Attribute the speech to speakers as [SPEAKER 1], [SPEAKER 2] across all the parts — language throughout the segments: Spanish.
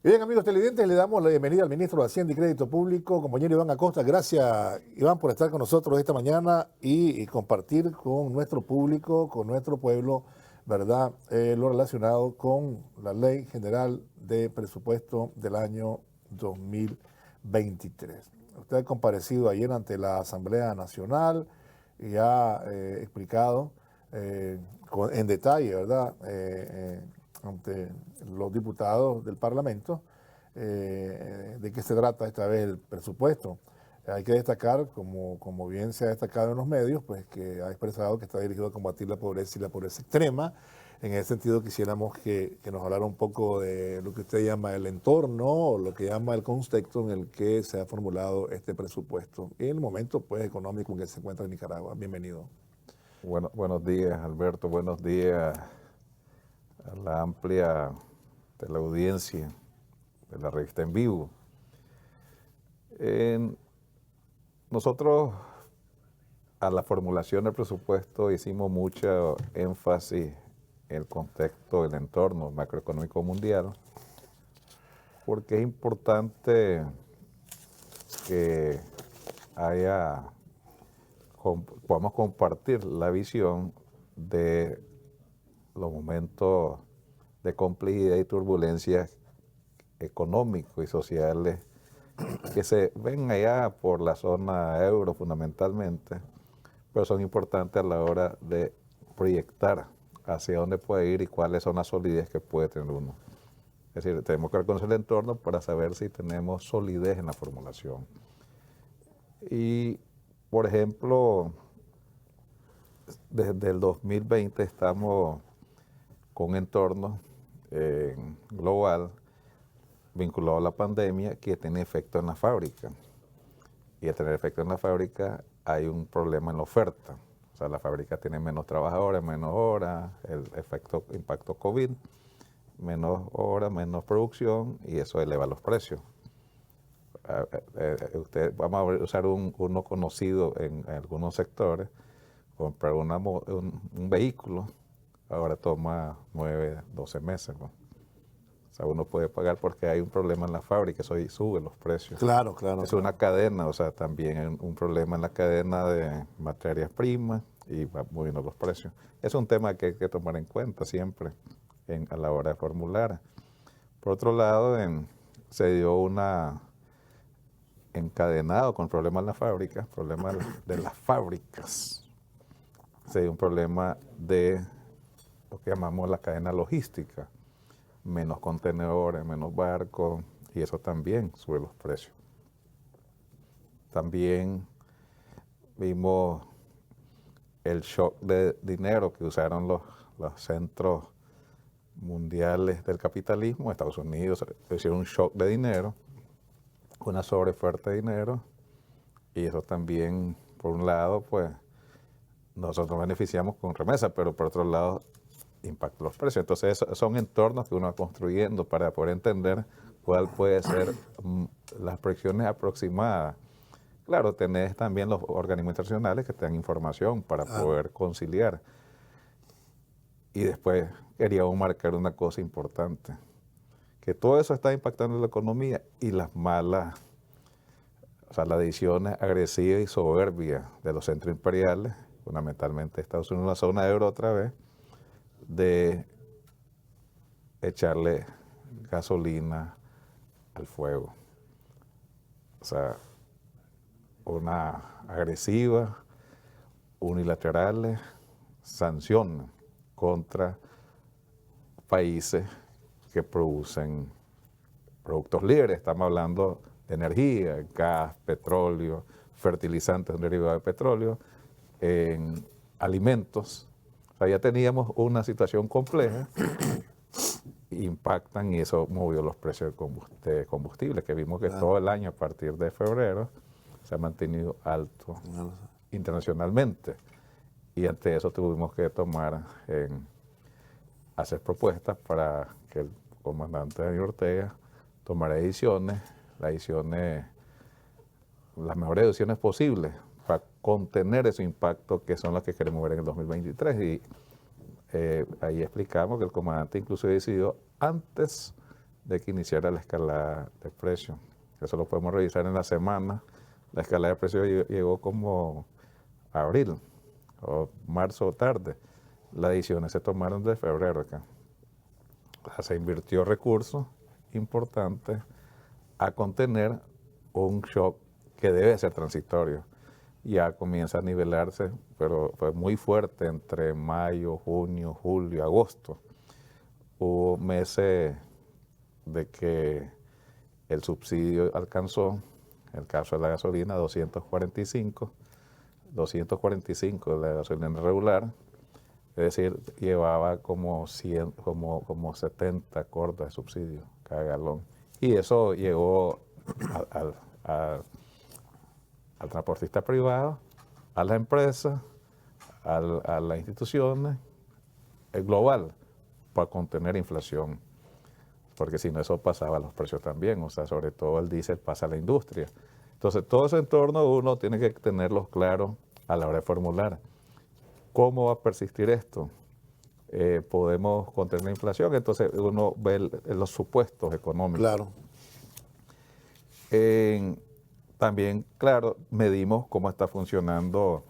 [SPEAKER 1] Bien, amigos televidentes, le damos la bienvenida al ministro de Hacienda y Crédito Público, compañero Iván Acosta. Gracias, Iván, por estar con nosotros esta mañana y compartir con nuestro público, con nuestro pueblo, ¿verdad? Lo relacionado con la Ley General de Presupuesto del año 2023. Usted ha comparecido ayer ante la Asamblea Nacional y ha explicado en detalle, ¿verdad? Ante los diputados del Parlamento, de qué se trata esta vez el presupuesto. Hay que destacar, como bien se ha destacado en los medios, pues que ha expresado que está dirigido a combatir la pobreza y la pobreza extrema. En ese sentido quisiéramos que nos hablara un poco de lo que usted llama el entorno, o lo que llama el contexto en el que se ha formulado este presupuesto y el momento pues económico en que se encuentra Nicaragua. Bienvenido.
[SPEAKER 2] Buenos días, Alberto. Buenos días a la amplia de la audiencia de la revista En Vivo. Nosotros a la formulación del presupuesto hicimos mucho énfasis en el contexto del entorno macroeconómico mundial, porque es importante que podamos compartir la visión de los momentos de complejidad y turbulencias económicos y sociales que se ven allá por la zona euro fundamentalmente, pero son importantes a la hora de proyectar hacia dónde puede ir y cuáles son las solidez que puede tener uno. Es decir, tenemos que reconocer el entorno para saber si tenemos solidez en la formulación. Y, por ejemplo, desde el 2020 estamos con un entorno global vinculado a la pandemia que tiene efecto en la fábrica. Y al tener efecto en la fábrica hay un problema en la oferta. O sea, la fábrica tiene menos trabajadores, menos horas, el impacto COVID, menos horas, menos producción y eso eleva los precios. Vamos a usar uno conocido en algunos sectores, comprar un vehículo, ahora toma 9, 12 meses, ¿no? O sea, uno puede pagar porque hay un problema en la fábrica, eso sube los precios.
[SPEAKER 1] Claro, claro.
[SPEAKER 2] Es una cadena, o sea, también un problema en la cadena de materias primas y va moviendo los precios. Es un tema que hay que tomar en cuenta siempre a la hora de formular. Por otro lado, se dio encadenado con problemas en la fábrica, problemas de las fábricas. Se dio un problema de lo que llamamos la cadena logística, menos contenedores, menos barcos, y eso también sube los precios. También vimos el shock de dinero que usaron los centros mundiales del capitalismo. Estados Unidos hicieron un shock de dinero, una sobreoferta de dinero, y eso también, por un lado, pues nosotros beneficiamos con remesas, pero por otro lado impacta los precios. Entonces son entornos que uno va construyendo para poder entender cuál puede ser las proyecciones aproximadas. Claro, tenés también los organismos internacionales que te dan información para poder conciliar. Y después queríamos marcar una cosa importante, que todo eso está impactando la economía y las malas, o sea, las decisiones agresivas y soberbias de los centros imperiales, fundamentalmente Estados Unidos, la zona euro otra vez, de echarle gasolina al fuego. O sea, una agresiva, unilaterales sanciones contra países que producen productos libres. Estamos hablando de energía, gas, petróleo, fertilizantes, un derivado de petróleo, en alimentos. O sea, ya teníamos una situación compleja, impactan y eso movió los precios de combustible, que vimos que todo el año a partir de febrero se ha mantenido alto internacionalmente. Y ante eso tuvimos que hacer propuestas para que el comandante Daniel Ortega tomara las mejores decisiones posibles para contener ese impacto que son las que queremos ver en el 2023. Y ahí explicamos que el comandante incluso decidió, antes de que iniciara la escalada de precios. Eso lo podemos revisar en la semana. La escalada de precios llegó como abril o marzo tarde. Las decisiones se tomaron de febrero acá. O sea, se invirtió recursos importantes a contener un shock que debe ser transitorio. Ya comienza a nivelarse, pero fue muy fuerte entre mayo, junio, julio, agosto. Hubo meses de que el subsidio alcanzó, en el caso de la gasolina, 245 de la gasolina regular, es decir, llevaba como 100, como 70 cordas de subsidio cada galón. Y eso llegó al transportista privado, a las empresas, a las instituciones, global, para contener inflación. Porque si no, eso pasaba a los precios también, o sea, sobre todo el diésel pasa a la industria. Entonces, todo ese entorno uno tiene que tenerlos claros a la hora de formular. ¿Cómo va a persistir esto? ¿Podemos contener la inflación? Entonces, uno ve los supuestos económicos.
[SPEAKER 1] Claro.
[SPEAKER 2] También, claro, medimos cómo está funcionando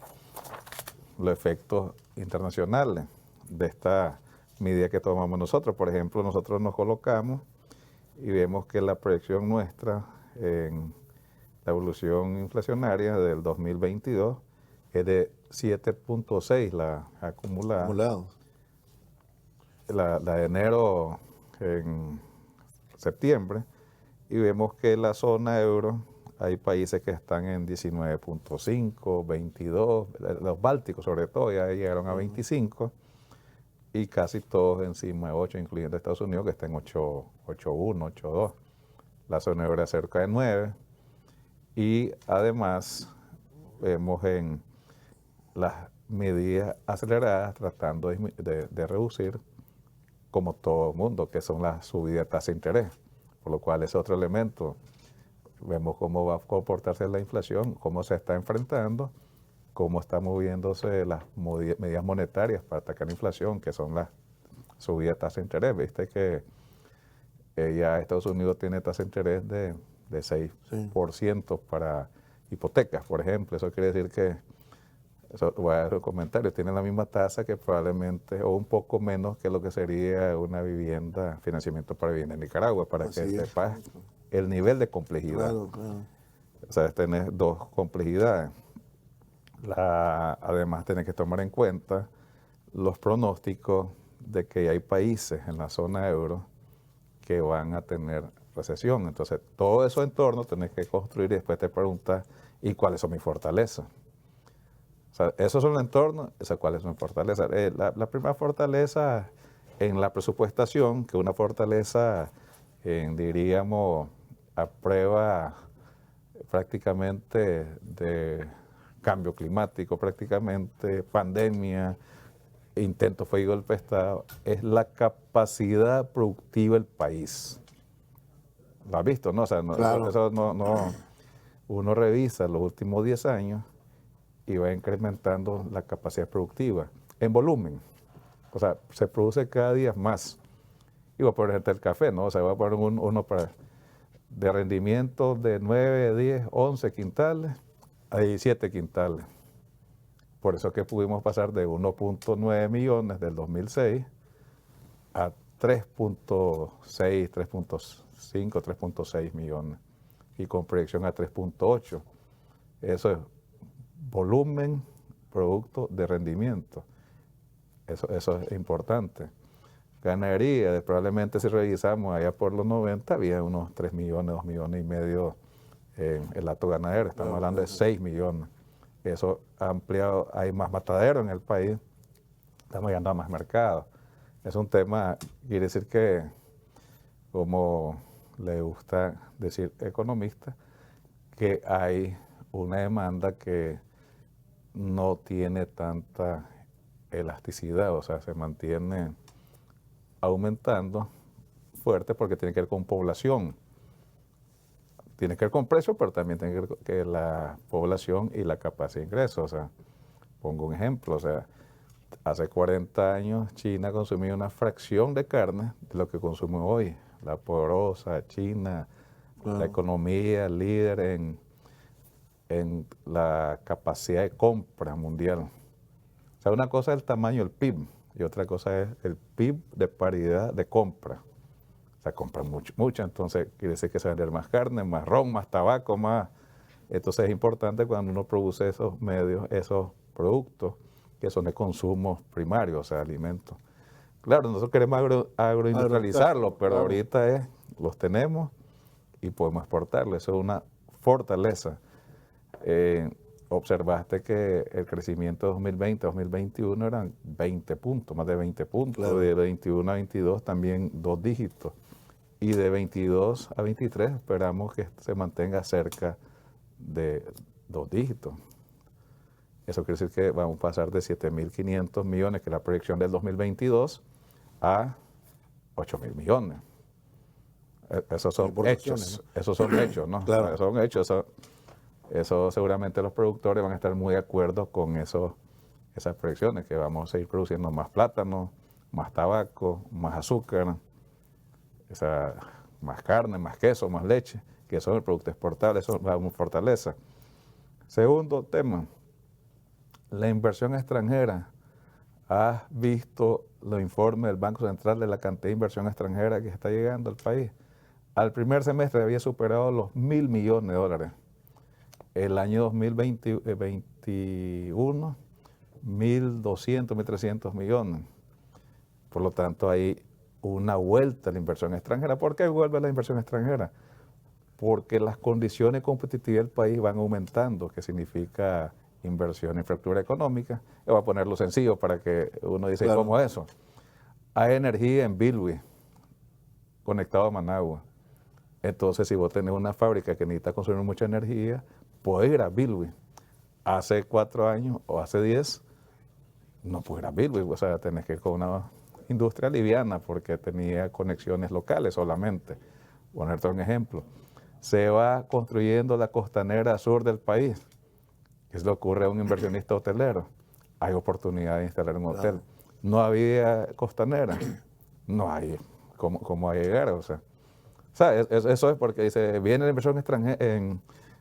[SPEAKER 2] los efectos internacionales de esta medida que tomamos nosotros. Por ejemplo, nosotros nos colocamos y vemos que la proyección nuestra en la evolución inflacionaria del 2022 es de 7.6 la acumulada.
[SPEAKER 1] Acumulados.
[SPEAKER 2] La de enero en septiembre, y vemos que en la zona euro hay países que están en 19.5, 22, los bálticos sobre todo ya llegaron a 25, y casi todos encima de 8, incluyendo Estados Unidos, que está en 8.1, 8.2. La zona euro es cerca de 9, y además vemos en las medidas aceleradas tratando de reducir, como todo el mundo, que son las subidas de tasa de interés, por lo cual es otro elemento. Vemos cómo va a comportarse la inflación, cómo se está enfrentando, cómo están moviéndose las medidas monetarias para atacar la inflación, que son las subidas de tasa de interés. Viste que ya Estados Unidos tiene tasa de interés de 6% para hipotecas, por ejemplo. Eso quiere decir que, eso voy a dar un comentario, tiene la misma tasa que probablemente, o un poco menos que lo que sería una vivienda, financiamiento para vivienda en Nicaragua, para que sepas el nivel de complejidad.
[SPEAKER 1] Claro, claro.
[SPEAKER 2] O sea, tenés dos complejidades. Además, tenés que tomar en cuenta los pronósticos de que hay países en la zona euro que van a tener recesión. Entonces, todo eso entorno tenés que construir y después te preguntas, ¿y cuáles son mis fortalezas? O sea, esos son los entornos, ¿cuáles son mis fortalezas? La primera fortaleza en la presupuestación, que una fortaleza, diríamos, a prueba prácticamente de cambio climático, prácticamente pandemia, intento fue y golpe de Estado, es la capacidad productiva del país. ¿Lo has visto? ¿No? O sea,
[SPEAKER 1] Claro.
[SPEAKER 2] eso no, uno revisa los últimos 10 años y va incrementando la capacidad productiva en volumen. O sea, se produce cada día más. Y voy a poner el café, ¿no? O sea, voy a poner uno de rendimiento de 9, 10, 11 quintales a 17 quintales. Por eso es que pudimos pasar de 1.9 millones del 2006 a 3.6, 3.5, 3.6 millones. Y con proyección a 3.8. Eso es volumen, producto de rendimiento. Eso es importante. Ganadería, probablemente si revisamos allá por los 90, había unos 3 millones, 2 millones y medio en el hato ganadero. Estamos hablando de 6 millones. Eso ha ampliado, hay más matadero en el país, estamos llegando a más mercado. Es un tema, quiere decir que, como le gusta decir economista, que hay una demanda que no tiene tanta elasticidad, o sea, se mantiene aumentando fuerte porque tiene que ver con población. Tiene que ver con precio, pero también tiene que ver con la población y la capacidad de ingreso. O sea, pongo un ejemplo, o sea, hace 40 años China consumía una fracción de carne de lo que consume hoy. la poderosa China,
[SPEAKER 1] Claro.
[SPEAKER 2] la economía líder en la capacidad de compra mundial. O sea, una cosa es el tamaño del PIB y otra cosa es el PIB de paridad de compra. O sea, compran mucho, entonces quiere decir que se va a vender más carne, más ron, más tabaco, más. Entonces es importante cuando uno produce esos medios, esos productos que son de consumo primario, o sea, alimentos. Claro, nosotros queremos agroindustrializarlo, pero
[SPEAKER 1] claro.
[SPEAKER 2] ahorita los tenemos y podemos exportarlo. Eso es una fortaleza. Observaste que el crecimiento de 2020-2021 eran 20 puntos, más de 20 puntos,
[SPEAKER 1] Claro.
[SPEAKER 2] de 21 a 22 también 2 dígitos, y de 22 a 23 esperamos que se mantenga cerca de 2 dígitos. Eso quiere decir que vamos a pasar de 7.500 millones, que es la proyección del 2022, a 8.000 millones. Esos son hechos,
[SPEAKER 1] ¿no?
[SPEAKER 2] esos son hechos, ¿no?
[SPEAKER 1] Claro.
[SPEAKER 2] Son hechos, eso seguramente los productores van a estar muy de acuerdo con esas proyecciones, que vamos a seguir produciendo más plátano, más tabaco, más azúcar, más carne, más queso, más leche, que son el producto exportable, eso va a una fortaleza. Segundo tema, la inversión extranjera. ¿Has visto los informes del Banco Central de la cantidad de inversión extranjera que está llegando al país? Al primer semestre había superado los 1.000 millones de dólares. El año 2021, 1.200, 1.300 millones. Por lo tanto, hay una vuelta a la inversión extranjera. ¿Por qué vuelve la inversión extranjera? Porque las condiciones competitivas del país van aumentando, que significa inversión en infraestructura económica. Yo voy a ponerlo sencillo para que uno dice,
[SPEAKER 1] Claro.
[SPEAKER 2] ¿cómo es eso? Hay energía en Bilwi, conectado a Managua. Entonces, si vos tenés una fábrica que necesita consumir mucha energía, puedes ir a Bilwi. Hace 4 años o hace 10, no puedes ir a Bilwi. O sea, tenés que ir con una industria liviana porque tenía conexiones locales solamente. Ponerte un ejemplo. Se va construyendo la costanera sur del país. ¿Qué es lo que ocurre a un inversionista hotelero? Hay oportunidad de instalar un hotel.
[SPEAKER 1] Claro.
[SPEAKER 2] No había costanera, no hay cómo va a llegar. O sea, eso es porque dice, viene la inversión extranjera.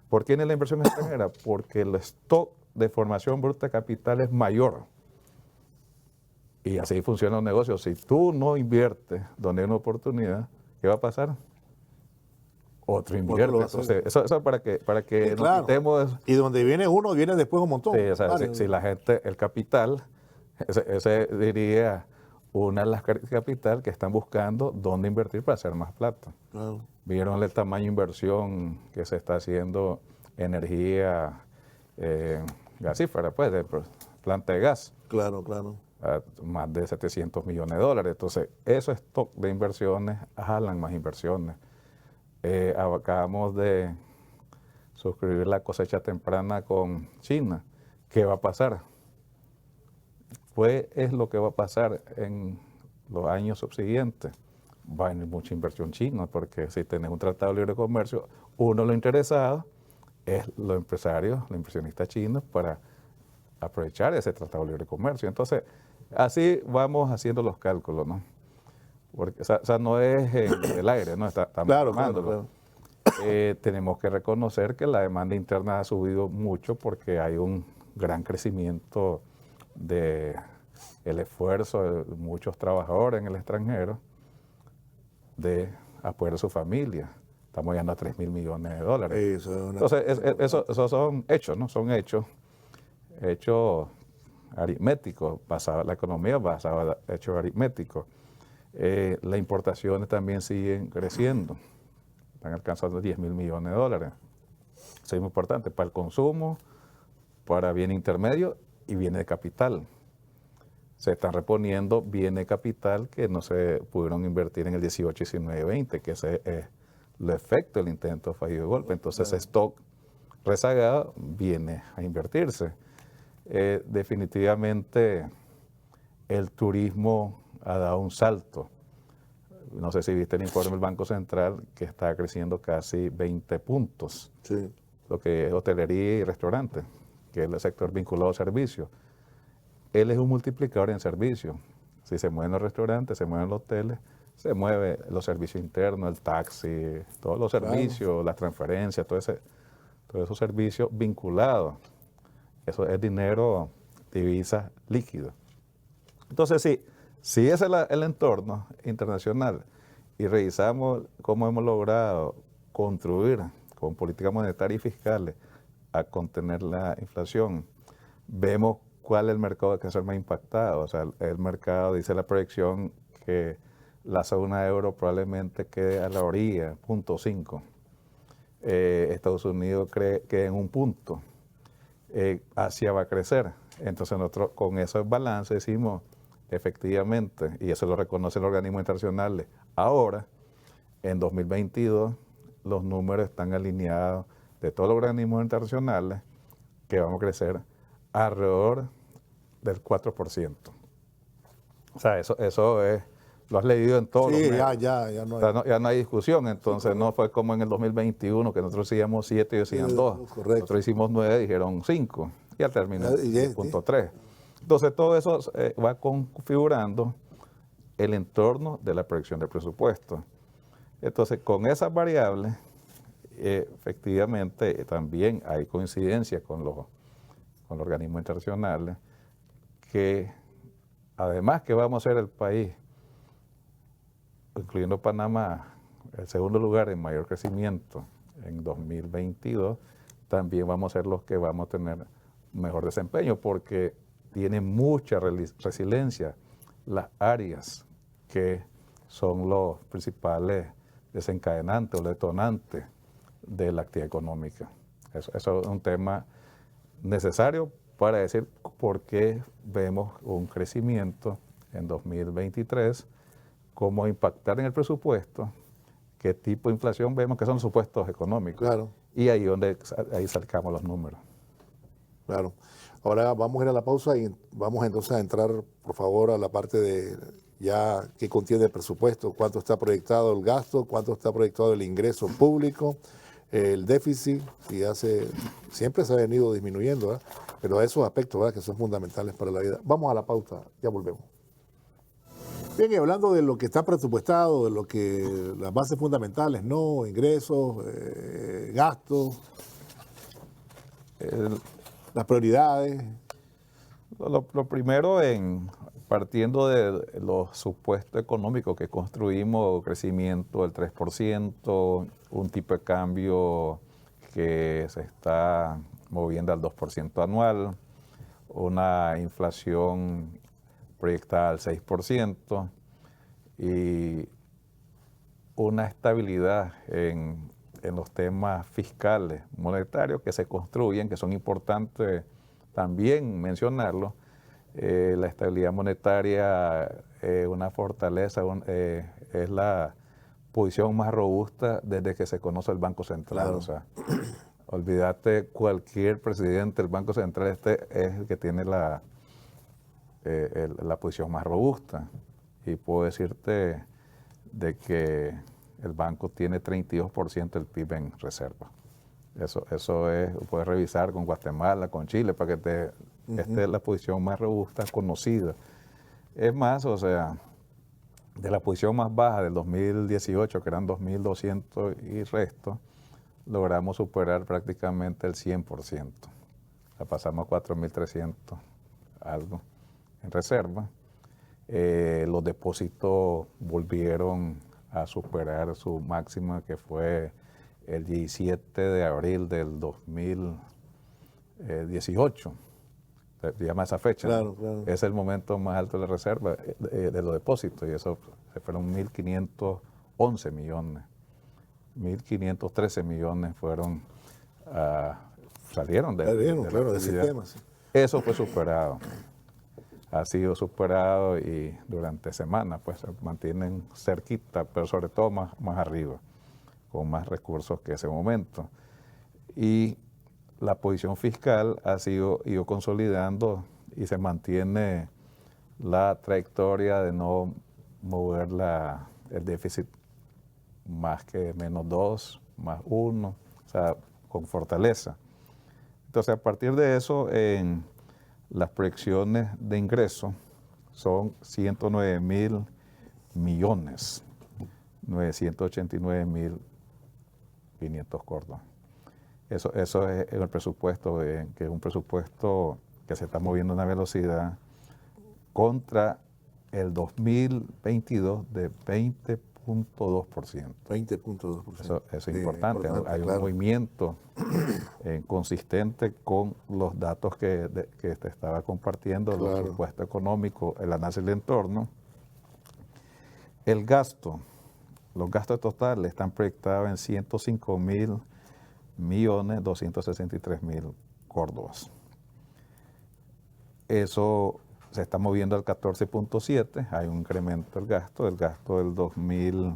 [SPEAKER 2] ¿Por qué viene la inversión extranjera? Porque el stock de formación bruta de capital es mayor. Y así funcionan los negocios. Si tú no inviertes donde hay una oportunidad, ¿qué va a pasar? Otro invierte. Entonces, eso para que
[SPEAKER 1] Sí,
[SPEAKER 2] nos
[SPEAKER 1] claro.
[SPEAKER 2] quitemos.
[SPEAKER 1] Y donde viene uno, viene después un montón.
[SPEAKER 2] Sí, o sea, si la gente, el capital, ese diría una de las características de capital que están buscando dónde invertir para hacer más plata.
[SPEAKER 1] Claro.
[SPEAKER 2] Vieron el tamaño de inversión que se está haciendo energía gasífera, pues, de planta de gas.
[SPEAKER 1] Claro, claro.
[SPEAKER 2] Más de 700 millones de dólares. Entonces, esos stock de inversiones jalan más inversiones. Acabamos de suscribir la cosecha temprana con China. ¿Qué va a pasar? Pues es lo que va a pasar en los años subsiguientes. Va a venir mucha inversión china, porque si tenés un tratado de libre comercio, uno de los interesados es los empresarios, los inversionistas chinos, para aprovechar ese tratado de libre comercio. Entonces, así vamos haciendo los cálculos, ¿no? Porque, o sea, no es en el aire, ¿no? Estamos
[SPEAKER 1] Claro,
[SPEAKER 2] armándolo. Tenemos que reconocer que la demanda interna ha subido mucho porque hay un gran crecimiento del esfuerzo de muchos trabajadores en el extranjero de apoyar a su familia. Estamos llegando a 3.000 millones de dólares. Entonces, esos son hechos, ¿no? Son hechos aritméticos, la economía basada en hechos aritméticos. Las importaciones también siguen creciendo. Están alcanzando 10.000 millones de dólares. Eso es muy importante para el consumo, para bien intermedio y bienes de capital. Se están reponiendo bienes de capital que no se pudieron invertir en el 18, 19, 20, que ese es el efecto del intento fallido de golpe. Entonces, ese stock rezagado viene a invertirse. Definitivamente, el turismo ha dado un salto. No sé si viste el informe del Banco Central, que está creciendo casi 20 puntos.
[SPEAKER 1] Sí.
[SPEAKER 2] Lo que es hotelería y restaurante, que es el sector vinculado a servicios. Él es un multiplicador en servicios. Si se mueven los restaurantes, se mueven los hoteles, se mueve los servicios internos, el taxi, todos los servicios, las transferencias, todos esos servicios vinculados. Eso es dinero, divisa líquida. Entonces, si ese es el entorno internacional y revisamos cómo hemos logrado construir con políticas monetarias y fiscales a contener la inflación, vemos cuál es el mercado que va a ser más impactado. O sea, el mercado, dice la proyección, que la zona euro probablemente quede a la orilla, 0.5. Estados Unidos cree que en un punto. Asia va a crecer. Entonces nosotros con esos balances decimos, efectivamente, y eso lo reconocen los organismos internacionales, ahora, en 2022, los números están alineados de todos los organismos internacionales que vamos a crecer alrededor del 4%. O sea, eso es, lo has leído en todos los medios.
[SPEAKER 1] Ya no hay.
[SPEAKER 2] O sea, ya no hay discusión. Entonces no fue como en el 2021 que nosotros decíamos 7 y decían 2.
[SPEAKER 1] Correcto.
[SPEAKER 2] Nosotros hicimos 9, dijeron 5 y al término 10.3. Entonces todo eso va configurando el entorno de la proyección del presupuesto. Entonces con esas variables, efectivamente también hay coincidencia con los organismos internacionales que además que vamos a ser el país, incluyendo Panamá, el segundo lugar en mayor crecimiento en 2022, también vamos a ser los que vamos a tener mejor desempeño porque tiene mucha resiliencia las áreas que son los principales desencadenantes o detonantes de la actividad económica. Eso es un tema necesario para decir por qué vemos un crecimiento en 2023, cómo impactar en el presupuesto, qué tipo de inflación vemos, que son los supuestos económicos.
[SPEAKER 1] Claro.
[SPEAKER 2] Y ahí sacamos los números.
[SPEAKER 1] Claro. Ahora vamos a ir a la pausa y vamos entonces a entrar, por favor, a la parte de ya qué contiene el presupuesto, cuánto está proyectado el gasto, cuánto está proyectado el ingreso público, el déficit, y siempre se ha venido disminuyendo, ¿verdad? Pero esos aspectos, ¿verdad?, que son fundamentales para la vida. Vamos a la pausa, ya volvemos. Bien, y hablando de lo que está presupuestado, de lo que las bases fundamentales, ¿no? Ingresos, gastos, las prioridades.
[SPEAKER 2] Lo primero, partiendo de los supuestos económicos que construimos, crecimiento del 3%, un tipo de cambio que se está moviendo al 2% anual, una inflación proyectada al 6% y una estabilidad en los temas fiscales, monetarios que se construyen, que son importantes también mencionarlo. La estabilidad monetaria, una fortaleza, es la posición más robusta desde que se conoce el Banco Central. Claro. O sea, olvídate, cualquier presidente del Banco Central es el que tiene la posición más robusta. Y puedo decirte de que el banco tiene 32% del PIB en reserva. Eso es, puedes revisar con Guatemala, con Chile, para que esta es la posición más robusta conocida. Es más, o sea, de la posición más baja del 2018, que eran 2.200 y resto, logramos superar prácticamente el 100%. La pasamos a 4.300 algo en reserva. Los depósitos volvieron a superar su máxima, que fue el 17 de abril del 2018. Se llama esa fecha.
[SPEAKER 1] Claro, claro.
[SPEAKER 2] Es el momento más alto de la reserva de los depósitos, y eso fueron 1.511 millones. 1.513 millones salieron
[SPEAKER 1] del sistema. Sí.
[SPEAKER 2] Eso fue superado. Ha sido superado y durante semanas pues se mantienen cerquita, pero sobre todo más arriba, con más recursos que ese momento. Y la posición fiscal ha ido consolidando y se mantiene la trayectoria de no mover el déficit más que -2, +1, o sea, con fortaleza. Entonces, a partir de eso, las proyecciones de ingreso son 109.000 millones 989.500 córdobas. Eso es el presupuesto, que es un presupuesto que se está moviendo a una velocidad contra el 2022 de 20.2%.
[SPEAKER 1] 20.2%.
[SPEAKER 2] Eso es importante. Hay un movimiento consistente con los datos que te estaba compartiendo, el presupuesto económico, el análisis del entorno. El gasto, los gastos totales están proyectados en 105.263.000 córdobas. Eso se está moviendo al 14.7, hay un incremento del gasto del 2000,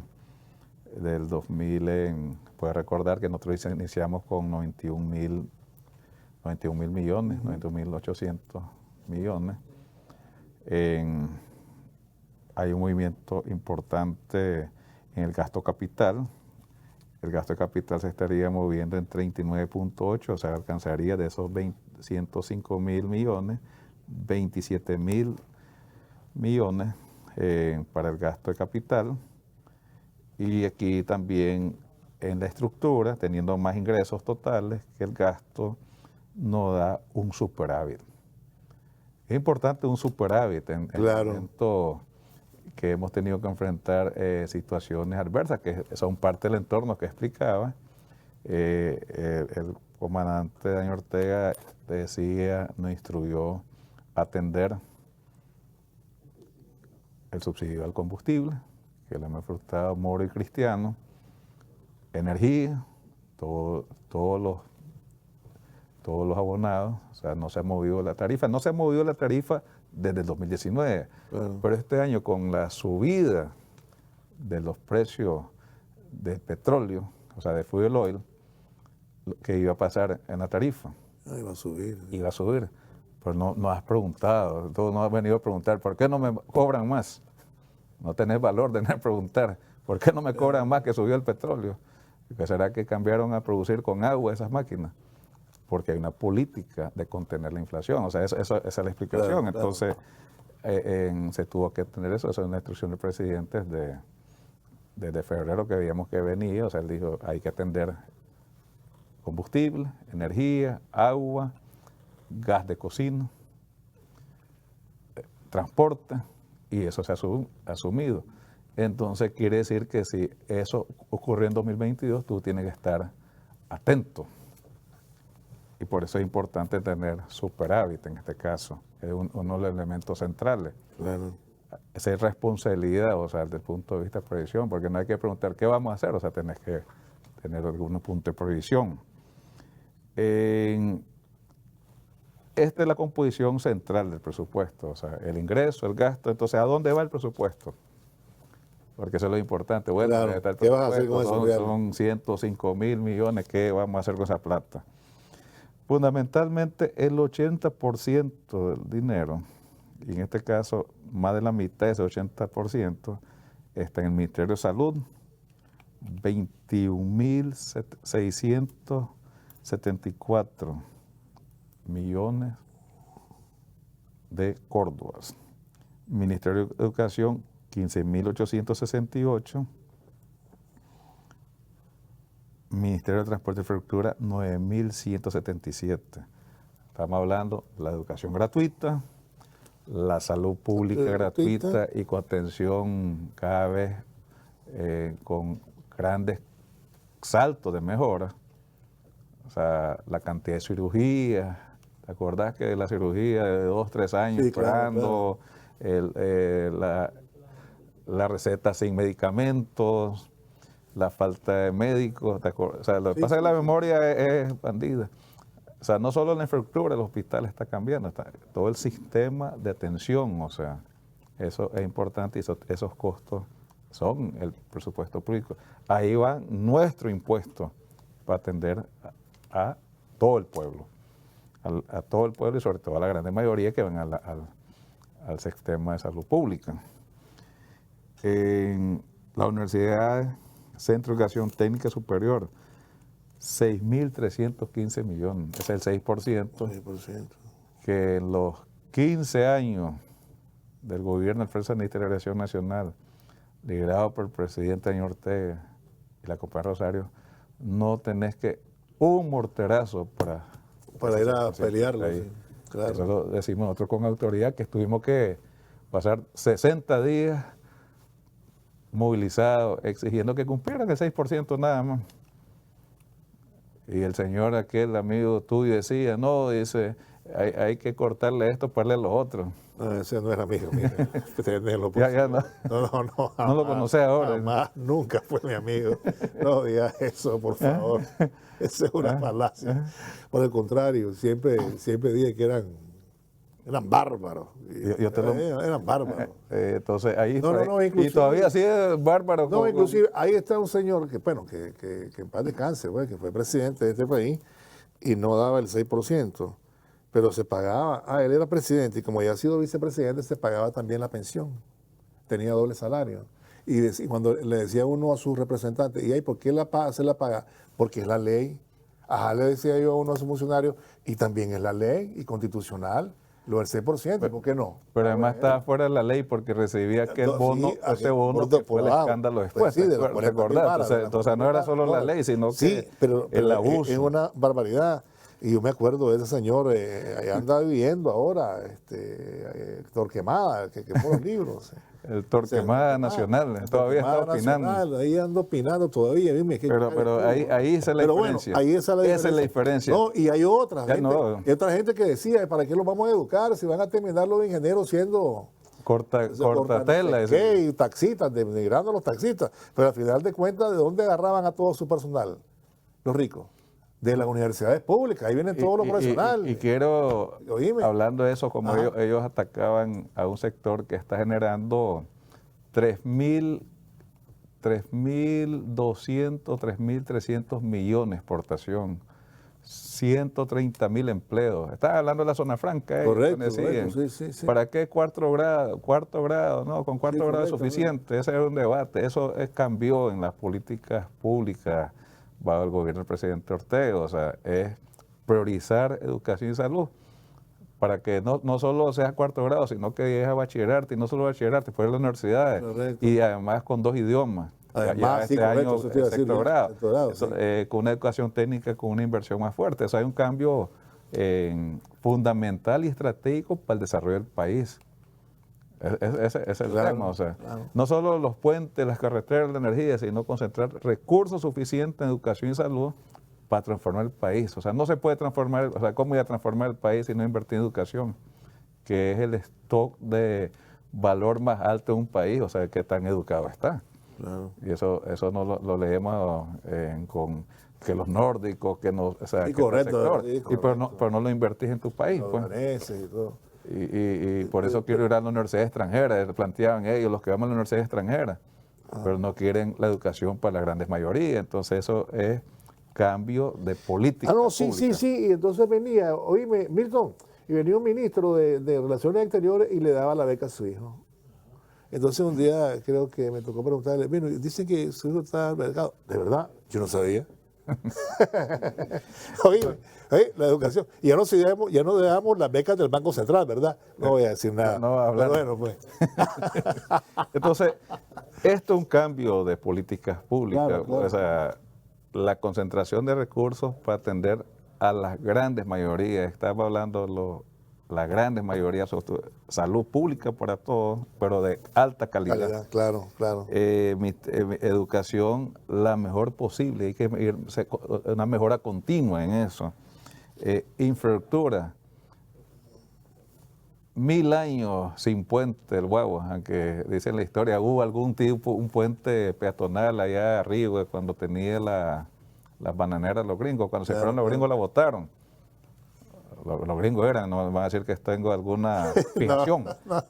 [SPEAKER 2] puede recordar que nosotros iniciamos con 91.000 millones, 91.800 millones. Hay un movimiento importante en el gasto capital. El gasto de capital se estaría moviendo en 39.8, o sea, alcanzaría de esos 105.000 millones, 27.000 millones para el gasto de capital. Y aquí también en la estructura, teniendo más ingresos totales, que el gasto no da un superávit. Es importante un superávit en el momento que hemos tenido que enfrentar situaciones adversas, que son parte del entorno que explicaba. El comandante Daniel Ortega nos instruyó a atender el subsidio al combustible, que le hemos frustrado Moro y Cristiano, energía, todos los abonados, o sea, no se ha movido la tarifa. No se ha movido la tarifa desde el 2019, pero este año con la subida de los precios del petróleo, o sea, de fuel oil, ¿qué iba a pasar en la tarifa?
[SPEAKER 1] Iba a subir.
[SPEAKER 2] Iba a subir, pero no has preguntado, tú no has venido a preguntar, ¿por qué no me cobran más? No tenés valor de no preguntar, ¿por qué no me cobran más que subió el petróleo? ¿Qué será que cambiaron a producir con agua esas máquinas? Porque hay una política de contener la inflación, o sea, esa es la explicación. Entonces, se tuvo que tener eso, es una instrucción del presidente desde febrero que veíamos que venía, o sea, él dijo, hay que atender combustible, energía, agua, gas de cocina, transporte, y eso se ha asumido. Entonces, quiere decir que si eso ocurrió en 2022, tú tienes que estar atento. Y por eso es importante tener superávit en este caso, es uno de los elementos centrales.
[SPEAKER 1] Claro.
[SPEAKER 2] Esa es responsabilidad, o sea, desde el punto de vista de previsión, porque no hay que preguntar qué vamos a hacer, o sea, tenés que tener algún punto de previsión. Esta es la composición central del presupuesto, o sea, el ingreso, el gasto. Entonces, ¿a dónde va el presupuesto? Porque eso es lo importante. Bueno,
[SPEAKER 1] claro. ¿Qué vas a hacer con eso?
[SPEAKER 2] Son 105.000 millones, ¿qué vamos a hacer con esa plata? Fundamentalmente, el 80% del dinero, y en este caso, más de la mitad de ese 80%, está en el Ministerio de Salud, 21.674 millones de córdobas. Ministerio de Educación, 15.868. Ministerio de Transporte y Infraestructura, 9.177. Estamos hablando de la educación gratuita, la salud pública gratuita y con atención cada vez con grandes saltos de mejora. O sea, la cantidad de cirugías. ¿Te acordás que la cirugía de 2, 3 años esperando, la receta sin medicamentos, la falta de médicos? O sea, lo que pasa es que la memoria es bandida. O sea, no solo la infraestructura del hospital está cambiando, todo el sistema de atención, o sea, eso es importante y esos costos son el presupuesto público. Ahí va nuestro impuesto para atender a todo el pueblo, a todo el pueblo y sobre todo a la gran mayoría que van al sistema de salud pública. En la Universidad Centro de Educación Técnica Superior, 6.315 millones, ese es el 6%, que en los 15 años del gobierno del Frente Sandinista de Liberación Nacional liderado por el presidente Daniel Ortega y la compañera Rosario, no tenés que un morterazo
[SPEAKER 1] para ir a pelearlo.
[SPEAKER 2] ahí.
[SPEAKER 1] Sí, claro.
[SPEAKER 2] Eso lo decimos nosotros con autoridad, que tuvimos que pasar 60 días movilizados, exigiendo que cumplieran el 6% nada más. Y el señor aquel amigo tuyo decía, no, dice, hay que cortarle esto para darle a los otros.
[SPEAKER 1] No, ese no era amigo mío.
[SPEAKER 2] Ya no.
[SPEAKER 1] No,
[SPEAKER 2] No
[SPEAKER 1] jamás,
[SPEAKER 2] lo conocé ahora.
[SPEAKER 1] Jamás, nunca fue mi amigo. No digas eso, por favor. Esa es una falacia. Por el contrario, siempre dije que eran bárbaros. Eran bárbaros.
[SPEAKER 2] Entonces ahí
[SPEAKER 1] inclusive,
[SPEAKER 2] y todavía sí es bárbaro.
[SPEAKER 1] No, inclusive ahí está un señor que, bueno, que en paz descanse, pues, que fue presidente de este país y no daba el 6%, pero se pagaba, él era presidente y como ya ha sido vicepresidente se pagaba también la pensión, tenía doble salario. Y cuando le decía uno a sus representantes, ¿y ahí por qué se la paga? Porque es la ley. Ajá, le decía yo a uno a sus funcionarios, y también es la ley y constitucional. Lo del 6%, ¿por qué no?
[SPEAKER 2] Pero además estaba fuera de la ley porque recibía aquel bono,
[SPEAKER 1] sí,
[SPEAKER 2] ese bono que fue el escándalo después.
[SPEAKER 1] Pues sí, de los 40
[SPEAKER 2] recordar, entonces no era solo la ley, sino que
[SPEAKER 1] sí, pero
[SPEAKER 2] el abuso.
[SPEAKER 1] Es una barbaridad. Y yo me acuerdo de ese señor, allá anda viviendo ahora, Torquemada, que quemó los libros.
[SPEAKER 2] El Torquemada Nacional, todavía está opinando.
[SPEAKER 1] Nacional, ahí ando opinando todavía. Dime,
[SPEAKER 2] pero ahí esa es la diferencia.
[SPEAKER 1] Bueno, ahí esa
[SPEAKER 2] es la diferencia.
[SPEAKER 1] No, y hay otras gente,
[SPEAKER 2] no.
[SPEAKER 1] hay otra gente que decía, ¿para qué los vamos a educar si van a terminar los ingenieros siendo
[SPEAKER 2] cortatela?
[SPEAKER 1] No sé y taxistas, denigrando a los taxistas. Pero al final de cuentas, ¿de dónde agarraban a todo su personal? Los ricos. De las universidades públicas, ahí vienen todos los profesionales.
[SPEAKER 2] Y quiero, hablando de eso, como ellos atacaban a un sector que está generando 3.200, 3.300 millones de exportación, 130.000 empleos. Estás hablando de la zona franca.
[SPEAKER 1] Correcto,
[SPEAKER 2] sí. ¿Para qué cuarto grado? No, con cuarto grado es suficiente. Ese es un debate. Eso cambió en las políticas públicas bajo el gobierno del presidente Ortega, o sea, es priorizar educación y salud para que no solo sea cuarto grado, sino que llegues a bachillerato, y no solo bachillerato, después de las universidades,
[SPEAKER 1] correcto.
[SPEAKER 2] Y además con 2 idiomas.
[SPEAKER 1] Además,
[SPEAKER 2] este año sexto grado, con una educación técnica, con una inversión más fuerte. Eso hay un cambio fundamental y estratégico para el desarrollo del país. Ese es el tema, o sea, no solo los puentes, las carreteras, la energía, sino concentrar recursos suficientes en educación y salud para transformar el país. O sea, no se puede transformar, o sea, ¿cómo ir a transformar el país si no invertir en educación? Que es el stock de valor más alto de un país, o sea, que tan educado está.
[SPEAKER 1] Claro.
[SPEAKER 2] Y eso no lo leemos con que los nórdicos, que no, o sea,
[SPEAKER 1] y
[SPEAKER 2] que
[SPEAKER 1] correcto,
[SPEAKER 2] pero no lo invertís en tu país. Pues.
[SPEAKER 1] Y todo.
[SPEAKER 2] Y por eso quiero ir a la universidad extranjera, planteaban ellos, los que vamos a la universidad extranjera, pero no quieren la educación para la grandes mayoría. Entonces eso es cambio de política pública.
[SPEAKER 1] Sí, y entonces venía, oíme, Milton, y venía un ministro de Relaciones Exteriores y le daba la beca a su hijo. Entonces un día creo que me tocó preguntarle, bueno, dicen que su hijo está al mercado. ¿De verdad? Yo no sabía. Oye, la educación. Y ya no dejamos las becas del Banco Central, ¿verdad? No voy a decir nada.
[SPEAKER 2] No va a hablar.
[SPEAKER 1] Pero bueno, pues.
[SPEAKER 2] Entonces, esto es un cambio de políticas públicas.
[SPEAKER 1] Claro.
[SPEAKER 2] O sea, la concentración de recursos para atender a las grandes mayorías. Estamos hablando de la grandes mayoría, salud pública para todos, pero de alta calidad.
[SPEAKER 1] Claro.
[SPEAKER 2] Educación la mejor posible, hay que ir una mejora continua en eso. Infraestructura, 1000 años sin puente el Guagua, aunque dicen la historia, hubo algún tipo, un puente peatonal allá arriba cuando tenía las bananeras los gringos, cuando se fueron los gringos la botaron. Los gringos eran, no van a decir que tengo alguna fijación.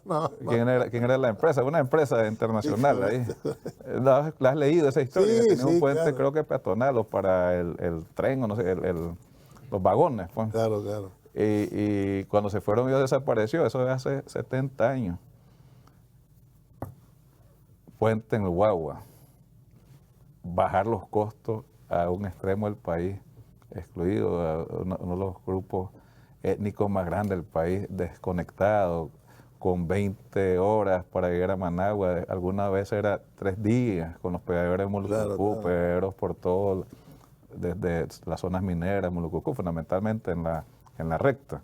[SPEAKER 1] No.
[SPEAKER 2] ¿Quién era la empresa? Una empresa internacional ahí. ¿La has leído esa historia? Tenía un puente, creo que peatonal o para el tren, o no sé, los vagones. Pues.
[SPEAKER 1] Claro.
[SPEAKER 2] Y cuando se fueron ellos desapareció, eso es hace 70 años. Puente en el Guagua. Bajar los costos a un extremo del país, excluido a uno de los grupos étnicos más grandes del país, desconectado, con 20 horas para llegar a Managua. Alguna vez era 3 días con los peaderos de Molucucú, peaderos por todo, desde las zonas mineras, Molucucú, fundamentalmente en la recta.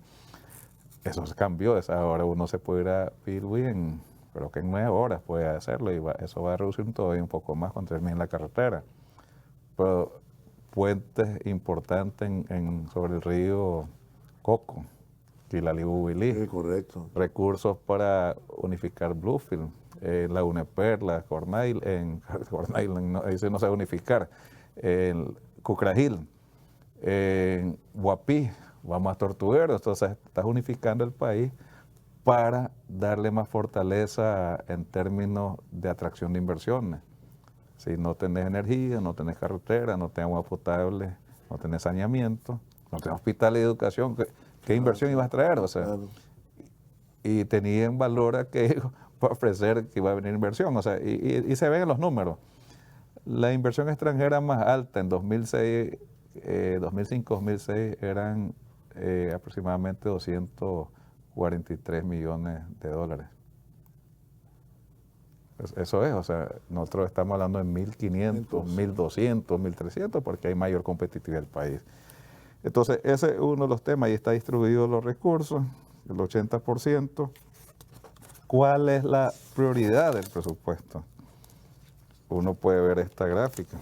[SPEAKER 2] Eso se cambió, ahora uno se puede ir a Pilwi creo que en 9 horas puede hacerlo, y eso va a reducir todavía un poco más cuando termine la carretera. Pero puentes importantes sobre el río Coco, Quilalí-Bubilí.
[SPEAKER 1] Sí, correcto.
[SPEAKER 2] Recursos para unificar Bluefield, la Uneperla, Cornaill, no, ahí sí no se va a unificar, Cucragil, Guapí, vamos a Tortuguero. Entonces estás unificando el país para darle más fortaleza en términos de atracción de inversiones. Si no tenés energía, no tenés carretera, no tenés agua potable, no tenés saneamiento, no tenés hospital y educación, ¿qué inversión ibas a traer? O sea, y tenían valor aquello para ofrecer que iba a venir inversión. O sea, y se ven en los números. La inversión extranjera más alta en 2006, 2005-2006 eran aproximadamente 243 millones de dólares. Eso es, o sea, nosotros estamos hablando de 1.500, 1.200, 1.300, porque hay mayor competitividad del país. Entonces, ese es uno de los temas, y está distribuido los recursos, el 80%. ¿Cuál es la prioridad del presupuesto? Uno puede ver esta gráfica.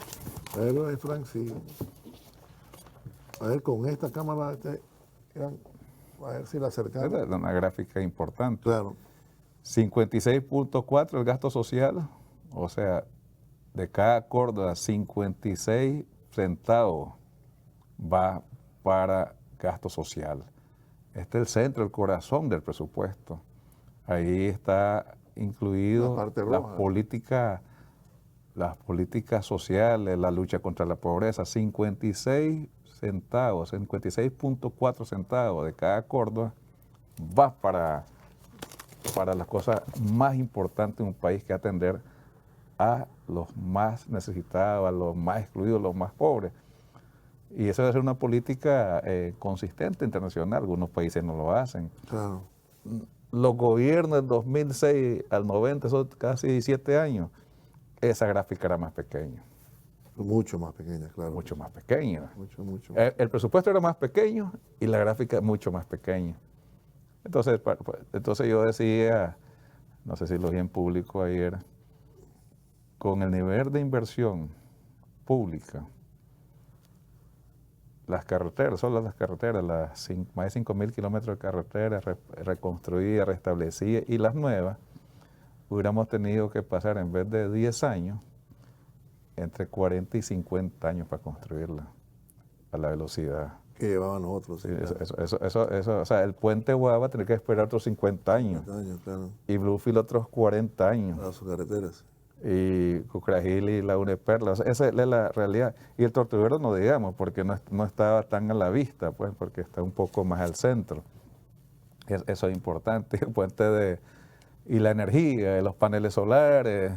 [SPEAKER 1] A ver, Frank, sí. A ver, con esta cámara, a ver si la acercamos.
[SPEAKER 2] Es una gráfica importante.
[SPEAKER 1] Claro.
[SPEAKER 2] 56.4 el gasto social, o sea, de cada Córdoba, 56 centavos va para gasto social. Este es el centro, el corazón del presupuesto. Ahí está incluido las políticas sociales, la lucha contra la pobreza. 56 centavos, 56.4 centavos de cada Córdoba va para las cosas más importantes en un país, que atender a los más necesitados, a los más excluidos, los más pobres. Y eso debe ser una política consistente internacional. Algunos países no lo hacen.
[SPEAKER 1] Claro.
[SPEAKER 2] Los gobiernos del 2006 al 90, son casi 17 años, esa gráfica era más pequeña.
[SPEAKER 1] Mucho más pequeña, claro.
[SPEAKER 2] Mucho más pequeña.
[SPEAKER 1] Mucho.
[SPEAKER 2] El presupuesto era más pequeño y la gráfica mucho más pequeña. Entonces yo decía, no sé si lo vi en público ayer, con el nivel de inversión pública, las carreteras, solo las carreteras, más de 5.000 kilómetros de carreteras reconstruidas, restablecidas, y las nuevas, hubiéramos tenido que pasar, en vez de 10 años, entre 40 y 50 años para construirla a la velocidad
[SPEAKER 1] que llevaban nosotros.
[SPEAKER 2] Sí, claro. O sea, el puente Guava tiene que esperar otros 50 años.
[SPEAKER 1] 50 años, claro.
[SPEAKER 2] Y Bluefield otros 40 años.
[SPEAKER 1] Para sus carreteras.
[SPEAKER 2] Y Cucragil y la Uneperla. O sea, esa es la realidad. Y el Tortuguero no digamos, porque no estaba tan a la vista, pues, porque está un poco más al centro. Eso es importante. El puente y la energía, los paneles solares,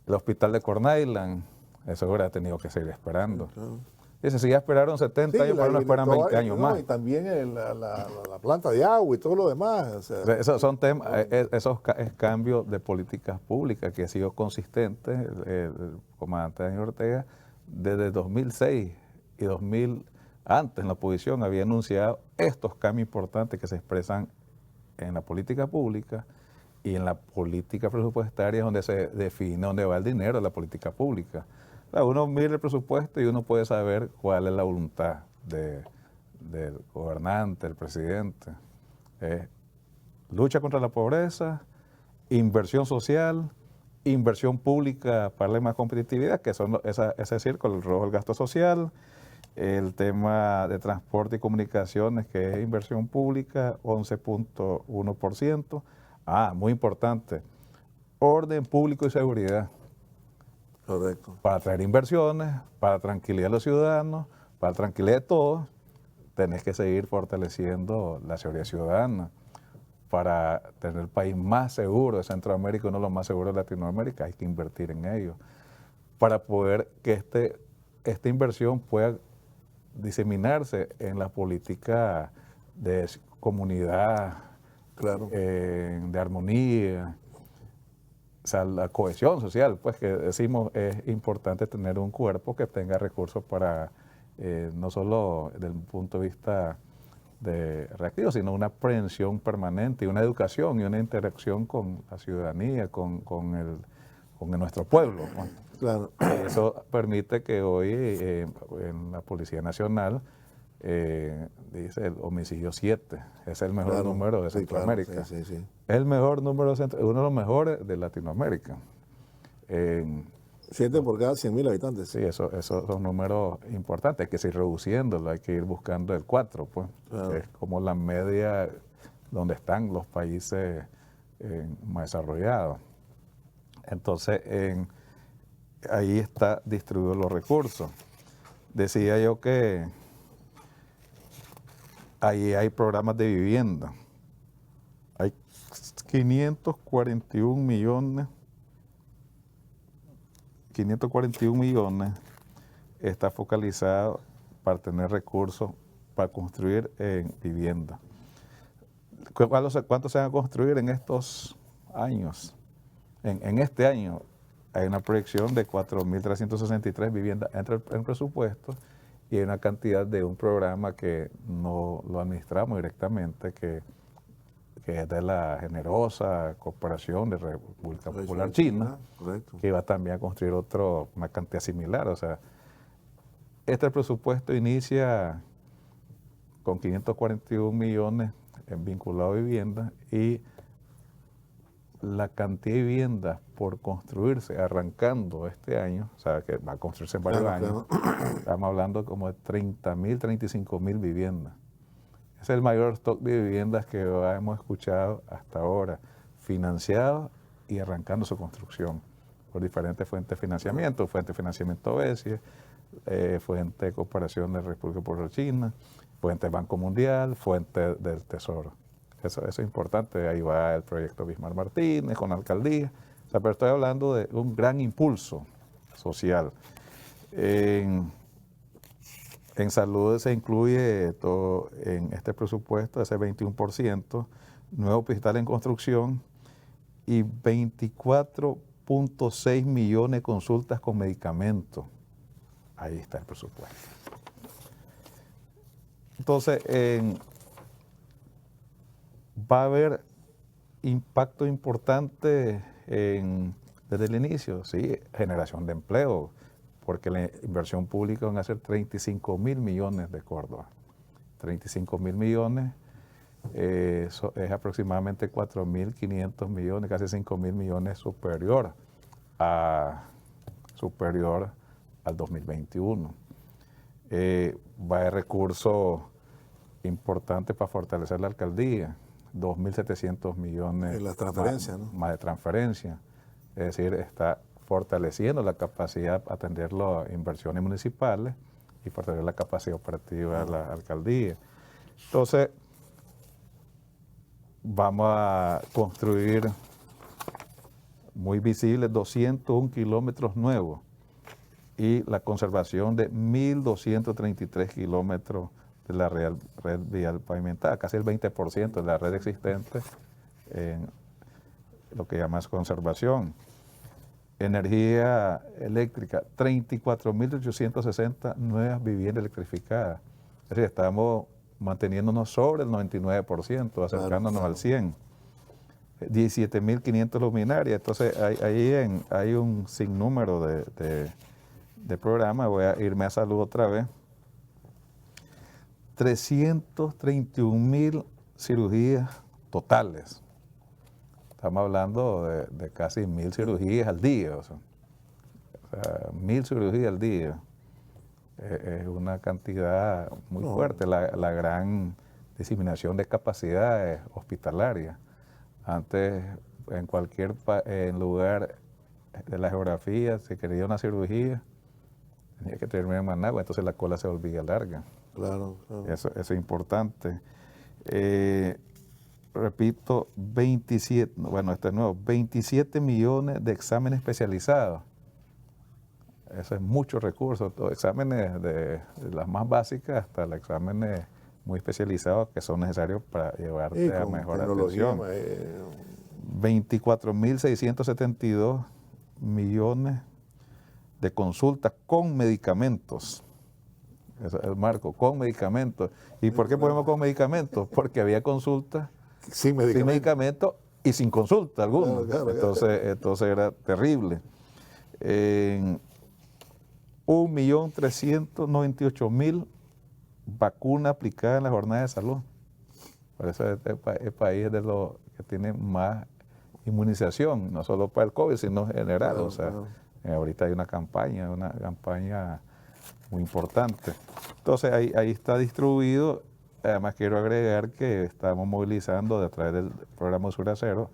[SPEAKER 2] el hospital de Cornaill, eso hubiera tenido que seguir esperando. Sí, claro. Dice, si ya esperaron 70 años, ¿para no esperan 20 años más?
[SPEAKER 1] Y también la planta de agua y todo lo demás. O sea,
[SPEAKER 2] esos son temas, esos cambios de políticas públicas que ha sido consistente el comandante Daniel Ortega desde 2006 y 2000, antes en la oposición había anunciado estos cambios importantes que se expresan en la política pública y en la política presupuestaria, donde se define dónde va el dinero de la política pública. Uno mira el presupuesto y uno puede saber cuál es la voluntad del gobernante, del presidente. Lucha contra la pobreza, inversión social, inversión pública para darle más competitividad, que son ese círculo, el rojo, el gasto social, el tema de transporte y comunicaciones, que es inversión pública, 11.1%. Muy importante, orden público y seguridad.
[SPEAKER 1] Correcto.
[SPEAKER 2] Para traer inversiones, para tranquilidad de los ciudadanos, para tranquilidad de todos, tenés que seguir fortaleciendo la seguridad ciudadana. Para tener el país más seguro de Centroamérica, uno de los más seguros de Latinoamérica, hay que invertir en ello. Para poder que esta inversión pueda diseminarse en la política de comunidad,
[SPEAKER 1] Claro.
[SPEAKER 2] de armonía, o sea, la cohesión social, pues que decimos es importante tener un cuerpo que tenga recursos para, no solo desde un punto de vista de reactivo, sino una prevención permanente y una educación y una interacción con la ciudadanía, con nuestro pueblo, ¿no?
[SPEAKER 1] Claro.
[SPEAKER 2] Y eso permite que hoy en la Policía Nacional dice el homicidio 7, es el mejor
[SPEAKER 1] Claro.
[SPEAKER 2] número de
[SPEAKER 1] Sí, claro.
[SPEAKER 2] Centroamérica.
[SPEAKER 1] Sí, sí, sí.
[SPEAKER 2] Es el mejor número, uno de los mejores de Latinoamérica.
[SPEAKER 1] 7 por cada 100.000 habitantes.
[SPEAKER 2] Sí, esos son números importantes, hay que ir reduciéndolo, hay que ir buscando el 4, pues.
[SPEAKER 1] Claro.
[SPEAKER 2] Es como la media donde están los países más desarrollados. Entonces, ahí está distribuidos los recursos. Decía yo que ahí hay programas de vivienda. Hay 541 millones está focalizado para tener recursos para construir en vivienda. ¿Cuánto se van a construir en estos años? En este año hay una proyección de 4.363 viviendas entre el presupuesto y hay una cantidad de un programa que no lo administramos directamente, que es de la generosa cooperación de República Popular China,
[SPEAKER 1] Correcto.
[SPEAKER 2] que va también a construir una cantidad similar. O sea, este presupuesto inicia con 541 millones vinculados a vivienda y la cantidad de viviendas por construirse arrancando este año, o sea, que va a construirse en varios años, estamos hablando como de 30.000, 35.000 viviendas. Es el mayor stock de viviendas que hemos escuchado hasta ahora, financiado y arrancando su construcción por diferentes fuentes de financiamiento, fuente de financiamiento BESIE, fuente de cooperación de República Popular China, fuente del Banco Mundial, fuente del Tesoro. Eso es importante, ahí va el proyecto Bismarck Martínez con la alcaldía, o sea, pero estoy hablando de un gran impulso social. En salud se incluye todo en este presupuesto, ese 21%, nuevo hospital en construcción y 24.6 millones de consultas con medicamentos. Ahí está el presupuesto. Entonces, va a haber impacto importante desde el inicio, sí, generación de empleo, porque la inversión pública van a ser 35.000 millones de Córdoba. 35.000 millones es aproximadamente 4.500 millones, casi 5.000 millones superior al 2021. Va a haber recursos importantes para fortalecer la alcaldía, 2.700 millones
[SPEAKER 1] en las transferencias,
[SPEAKER 2] más de transferencia. Es decir, está fortaleciendo la capacidad de atender las inversiones municipales y fortalecer la capacidad operativa de la alcaldía. Entonces, vamos a construir muy visibles 201 kilómetros nuevos y la conservación de 1.233 kilómetros de la red vial pavimentada, casi el 20% de la red existente en lo que llamas conservación. Energía eléctrica, 34.860 nuevas viviendas electrificadas. Es decir, estamos manteniéndonos sobre el 99%, acercándonos al 100%. 17.500 luminarias. Entonces, ahí hay un sinnúmero de programas. Voy a irme a salud otra vez. 331.000 cirugías totales. Estamos hablando de casi 1.000 cirugías al día. O sea, 1.000 cirugías al día. Es una cantidad muy fuerte, la gran diseminación de capacidades hospitalarias. Antes, en cualquier lugar de la geografía, si quería una cirugía, tenía que terminar en Managua, entonces la cola se volvía larga.
[SPEAKER 1] Claro, claro.
[SPEAKER 2] Eso es importante. Repito, 27 millones de exámenes especializados. Eso es mucho recurso, exámenes de las más básicas hasta los exámenes muy especializados que son necesarios para llevarte
[SPEAKER 1] Y
[SPEAKER 2] a
[SPEAKER 1] con
[SPEAKER 2] mejor
[SPEAKER 1] tecnología,
[SPEAKER 2] atención. 24.672 millones de consultas con medicamentos. Eso es el marco, con medicamentos. ¿Y por qué ponemos con medicamentos? Porque había consultas
[SPEAKER 1] sin
[SPEAKER 2] sin
[SPEAKER 1] medicamentos.
[SPEAKER 2] medicamentos y sin consulta alguna.
[SPEAKER 1] Claro.
[SPEAKER 2] Entonces era terrible. 1.398.000 vacunas aplicadas en la jornada de salud. Por eso el país es de los que tiene más inmunización, no solo para el COVID, sino en general.
[SPEAKER 1] Claro,
[SPEAKER 2] o sea,
[SPEAKER 1] claro.
[SPEAKER 2] ahorita hay una campaña muy importante. Entonces ahí está distribuido. Además quiero agregar que estamos movilizando a través del programa Usura Cero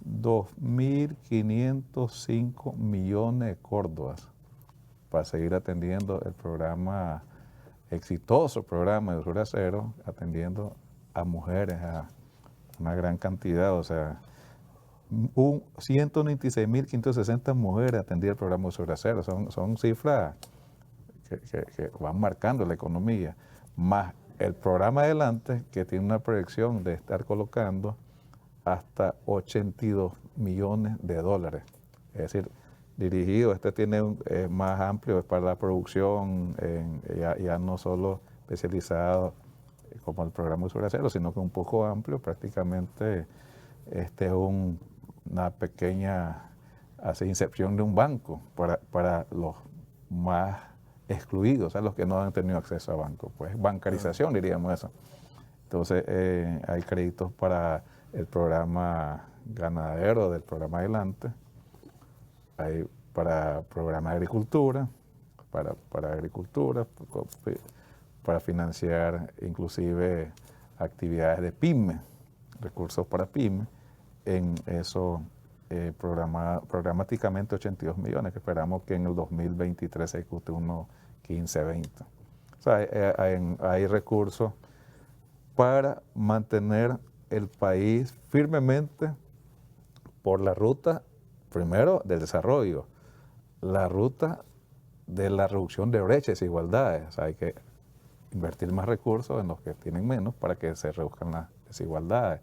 [SPEAKER 2] 2.505 millones de córdobas para seguir atendiendo el programa, exitoso programa de Usura Cero, atendiendo a mujeres, a una gran cantidad, o sea, 196.560 mujeres atendían el programa Usura Cero. Son cifras que van marcando la economía, más el programa Adelante, que tiene una proyección de estar colocando hasta 82 millones de dólares. Es decir, dirigido, tiene más amplio, es para la producción, ya no solo especializado como el programa Usura Cero, sino que un poco amplio, prácticamente es una pequeña incepción de un banco para los más excluidos, o sea, los que no han tenido acceso a banco. Pues bancarización, diríamos eso. Entonces, hay créditos para el programa ganadero del programa Adelante, hay para programa de agricultura, para agricultura, para financiar inclusive actividades de pyme, recursos para pyme, en eso programáticamente 82 millones, que esperamos que en el 2023 se ejecute unos 15, 20. O sea, hay recursos para mantener el país firmemente por la ruta, primero, del desarrollo, la ruta de la reducción de brechas y desigualdades. O sea, hay que invertir más recursos en los que tienen menos para que se reduzcan las desigualdades.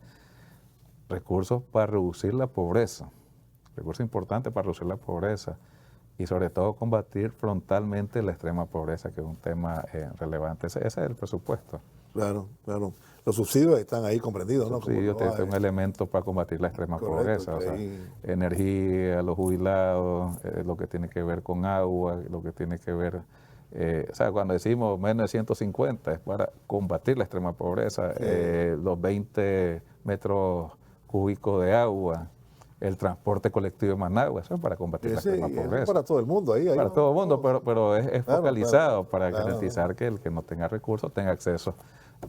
[SPEAKER 2] Recursos para reducir la pobreza, recursos importantes para reducir la pobreza y sobre todo combatir frontalmente la extrema pobreza, que es un tema relevante. Ese es el presupuesto.
[SPEAKER 1] Claro. Los subsidios están ahí comprendidos, ¿no?
[SPEAKER 2] Subsidios es un elemento para combatir la extrema pobreza. O sea, energía, los jubilados, lo que tiene que ver con agua, lo que tiene que ver... o sea, cuando decimos menos de 150 es para combatir la extrema pobreza. Los 20 metros cúbicos de agua, el transporte colectivo de Managua, eso es para combatir la extrema pobreza.
[SPEAKER 1] Para todo el mundo ahí.
[SPEAKER 2] Para todo el mundo, pero es focalizado para
[SPEAKER 1] claro.
[SPEAKER 2] garantizar que el que no tenga recursos tenga acceso.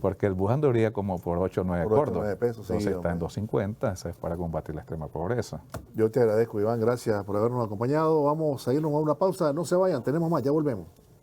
[SPEAKER 2] Porque el bus andaría como por 8 o 9
[SPEAKER 1] Por 8 o
[SPEAKER 2] córdobas.
[SPEAKER 1] 9 pesos,
[SPEAKER 2] Entonces
[SPEAKER 1] sí,
[SPEAKER 2] está en 2.50, eso es para combatir la extrema pobreza.
[SPEAKER 1] Yo te agradezco, Iván, gracias por habernos acompañado. Vamos a irnos a una pausa, no se vayan, tenemos más, ya volvemos.